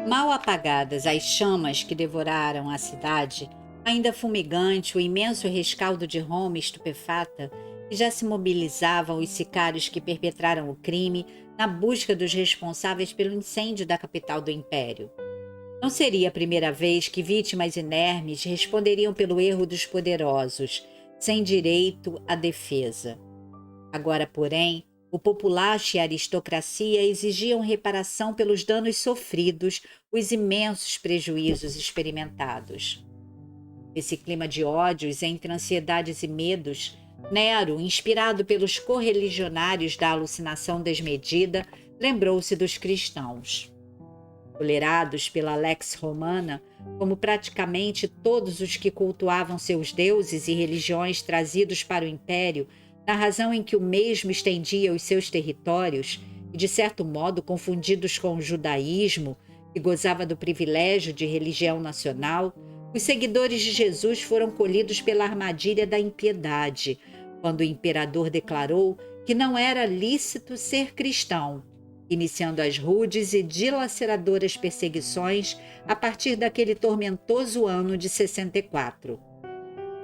Mal apagadas as chamas que devoraram a cidade, ainda fumegante o imenso rescaldo de Roma estupefata, e já se mobilizavam os sicários que perpetraram o crime na busca dos responsáveis pelo incêndio da capital do Império. Não seria a primeira vez que vítimas inermes responderiam pelo erro dos poderosos, sem direito à defesa. Agora, porém, o populacho e a aristocracia exigiam reparação pelos danos sofridos, os imensos prejuízos experimentados. Nesse clima de ódios entre ansiedades e medos, Nero, inspirado pelos correligionários da alucinação desmedida, lembrou-se dos cristãos. Tolerados pela Lex Romana, como praticamente todos os que cultuavam seus deuses e religiões trazidos para o Império, na razão em que o mesmo estendia os seus territórios, e de certo modo confundidos com o judaísmo, que gozava do privilégio de religião nacional, os seguidores de Jesus foram colhidos pela armadilha da impiedade, quando o imperador declarou que não era lícito ser cristão, iniciando as rudes e dilaceradoras perseguições a partir daquele tormentoso ano de 64.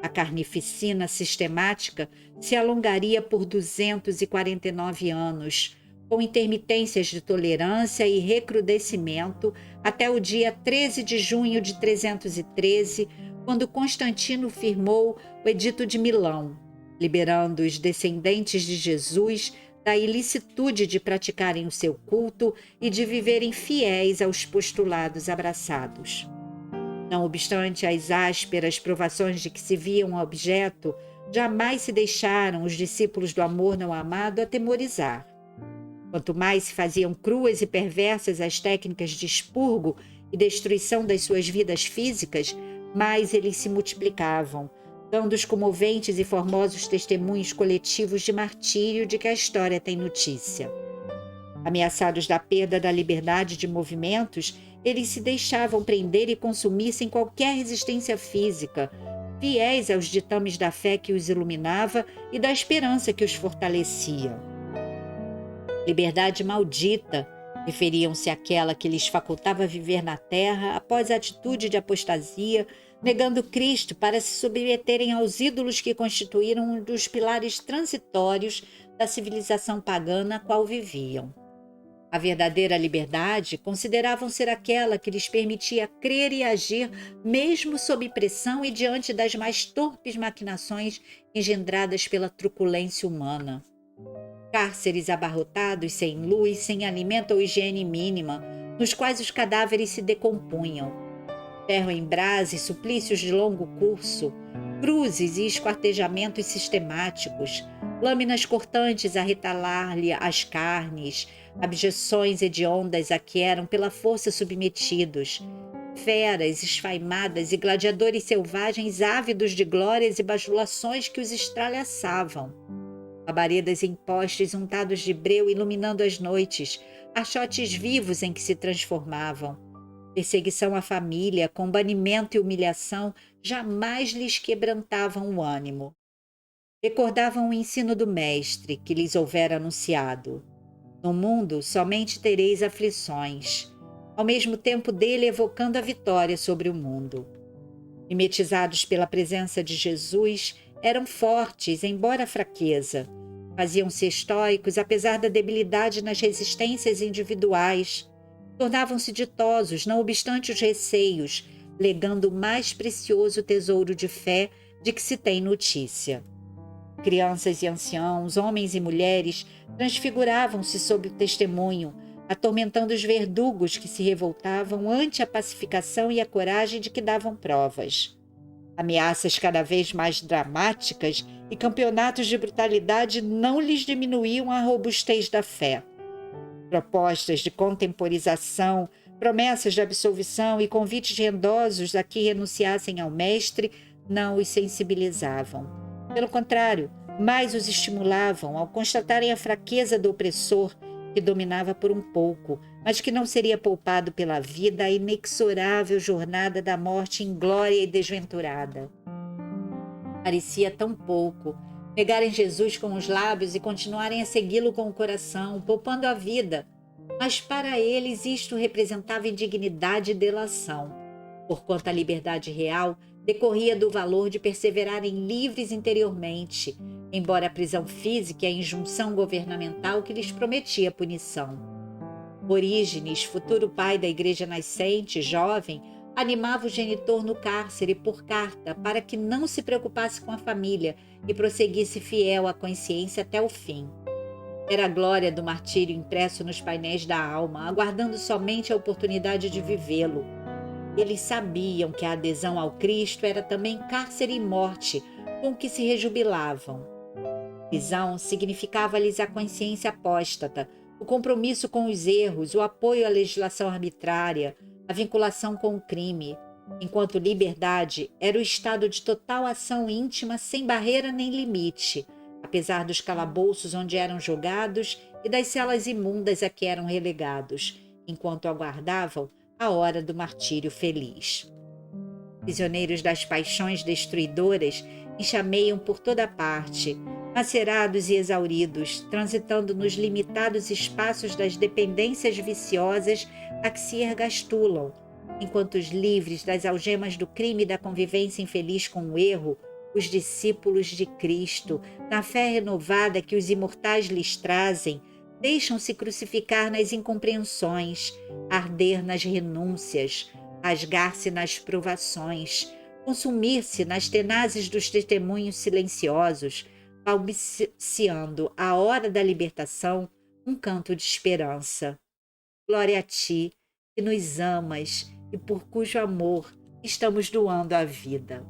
A carnificina sistemática se alongaria por 249 anos, com intermitências de tolerância e recrudescimento até o dia 13 de junho de 313, quando Constantino firmou o Edito de Milão, liberando os descendentes de Jesus da ilicitude de praticarem o seu culto e de viverem fiéis aos postulados abraçados. Não obstante as ásperas provações de que se viam objeto, jamais se deixaram os discípulos do amor não amado atemorizar. Quanto mais se faziam cruas e perversas as técnicas de expurgo e destruição das suas vidas físicas, mais eles se multiplicavam, dando os comoventes e formosos testemunhos coletivos de martírio de que a história tem notícia. Ameaçados da perda da liberdade de movimentos, eles se deixavam prender e consumir sem qualquer resistência física, fiéis aos ditames da fé que os iluminava e da esperança que os fortalecia. Liberdade maldita, referiam-se àquela que lhes facultava viver na terra após a atitude de apostasia, negando Cristo para se submeterem aos ídolos que constituíram um dos pilares transitórios da civilização pagã na qual viviam. A verdadeira liberdade consideravam ser aquela que lhes permitia crer e agir mesmo sob pressão e diante das mais torpes maquinações engendradas pela truculência humana. Cárceres abarrotados, sem luz, sem alimento ou higiene mínima, nos quais os cadáveres se decompunham. Ferro em brasa e suplícios de longo curso, cruzes e esquartejamentos sistemáticos, lâminas cortantes a retalar-lhe as carnes, abjeções hediondas a que eram pela força submetidos, feras esfaimadas e gladiadores selvagens ávidos de glórias e bajulações que os estralhaçavam. Labaredas em postes untados de breu iluminando as noites, achotes vivos em que se transformavam. Perseguição à família, com banimento e humilhação, jamais lhes quebrantavam o ânimo. Recordavam o ensino do Mestre, que lhes houvera anunciado. No mundo somente tereis aflições, ao mesmo tempo dele evocando a vitória sobre o mundo. Mimetizados pela presença de Jesus, eram fortes, embora fraqueza. Faziam-se estoicos, apesar da debilidade nas resistências individuais. Tornavam-se ditosos, não obstante os receios, legando o mais precioso tesouro de fé de que se tem notícia. Crianças e anciãos, homens e mulheres, transfiguravam-se sob o testemunho, atormentando os verdugos que se revoltavam ante a pacificação e a coragem de que davam provas. Ameaças cada vez mais dramáticas e campeonatos de brutalidade não lhes diminuíam a robustez da fé. Propostas de contemporização, promessas de absolvição e convites rendosos a que renunciassem ao Mestre não os sensibilizavam. Pelo contrário, mais os estimulavam ao constatarem a fraqueza do opressor que dominava por um pouco, mas que não seria poupado pela vida a inexorável jornada da morte inglória e desventurada. Parecia tão pouco negarem Jesus com os lábios e continuarem a segui-lo com o coração, poupando a vida, mas para eles isto representava indignidade e delação, porquanto a liberdade real decorria do valor de perseverarem livres interiormente, embora a prisão física e a injunção governamental que lhes prometia punição. Orígenes, futuro pai da igreja nascente, jovem, animava o genitor no cárcere por carta para que não se preocupasse com a família e prosseguisse fiel à consciência até o fim. Era a glória do martírio impresso nos painéis da alma, aguardando somente a oportunidade de vivê-lo. Eles sabiam que a adesão ao Cristo era também cárcere e morte, com que se rejubilavam. Prisão significava-lhes a consciência apóstata, o compromisso com os erros, o apoio à legislação arbitrária, a vinculação com o crime, enquanto liberdade era o estado de total ação íntima sem barreira nem limite, apesar dos calabouços onde eram jogados e das celas imundas a que eram relegados, enquanto aguardavam a hora do martírio feliz. Prisioneiros das paixões destruidoras enxameiam por toda parte, macerados e exauridos, transitando nos limitados espaços das dependências viciosas a que se ergastulam, enquanto os livres das algemas do crime e da convivência infeliz com o erro, os discípulos de Cristo, na fé renovada que os imortais lhes trazem, deixam-se crucificar nas incompreensões, arder nas renúncias, rasgar-se nas provações, consumir-se nas tenazes dos testemunhos silenciosos, balbuciando a hora da libertação um canto de esperança. Glória a ti, que nos amas e por cujo amor estamos doando a vida.